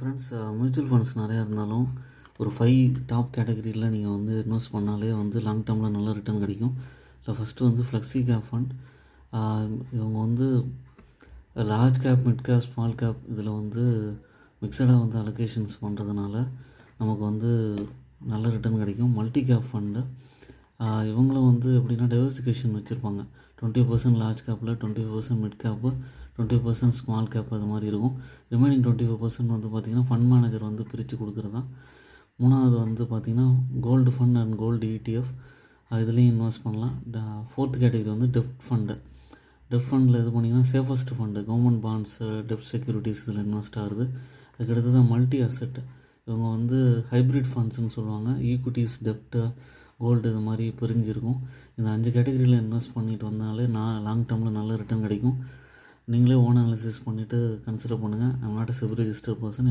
Friends, mutual funds நிறையா இருந்தாலும் ஒரு 5 டாப் கேட்டகரியில் நீங்கள் வந்து இன்வெஸ்ட் பண்ணாலே வந்து லாங் டேர்மில் நல்ல ரிட்டர்ன் கிடைக்கும். இல்லை ஃபஸ்ட்டு வந்து ஃப்ளெக்ஸி கேப் ஃபண்ட். இவங்க வந்து large cap, mid cap, small cap இதில் வந்து மிக்சடாக வந்து அலோகேஷன்ஸ் பண்ணுறதுனால நமக்கு வந்து நல்ல ரிட்டர்ன் கிடைக்கும். மல்டி கேப் ஃபண்டு இவங்களும் வந்து எப்படின்னா டைவர்சிஃபிகேஷன் வச்சுருப்பாங்க. 20% லார்ஜ் கேப்பில், 20% மிட் கேப்பு, 20% ஸ்மால் கேப் அது மாதிரி இருக்கும். ரிமைனிங் 25% வந்து பார்த்திங்கன்னா ஃபண்ட் மேனேஜர் வந்து பிரித்து கொடுக்குறது தான். மூணாவது வந்து பார்த்திங்கன்னா gold fund and gold ETF இதுலேயும் இன்வெஸ்ட் பண்ணலாம். ஃபோர்த் கேட்டகரி வந்து டெப்ட் ஃபண்டு. டெப்ட் ஃபண்டில் இது பண்ணிங்கன்னா சேஃபஸ்ட் ஃபண்டு கவர்மெண்ட் பாண்ட்ஸு, டெப்ட் செக்யூரிட்டிஸ் இதில் இன்வெஸ்ட் ஆகுது. அதுக்கடுத்து தான் மல்டி அசெட். இவங்க வந்து ஹைப்ரிட் ஃபண்ட்ஸ்னு சொல்லுவாங்க. ஈக்விட்டிஸ், டெப்ட்டு, கோல்டு இது மாதிரி பிரிஞ்சிருக்கும். இந்த 5 கேட்டகரியில் இன்வெஸ்ட் பண்ணிட்டு வந்தாலே லாங் டேர்மில் நல்ல ரிட்டர்ன் கிடைக்கும். நீங்களே ஓன் அனாலிசிஸ் பண்ணிவிட்டு கன்சிடர் பண்ணுங்கள். I'm not a SEBI registered person.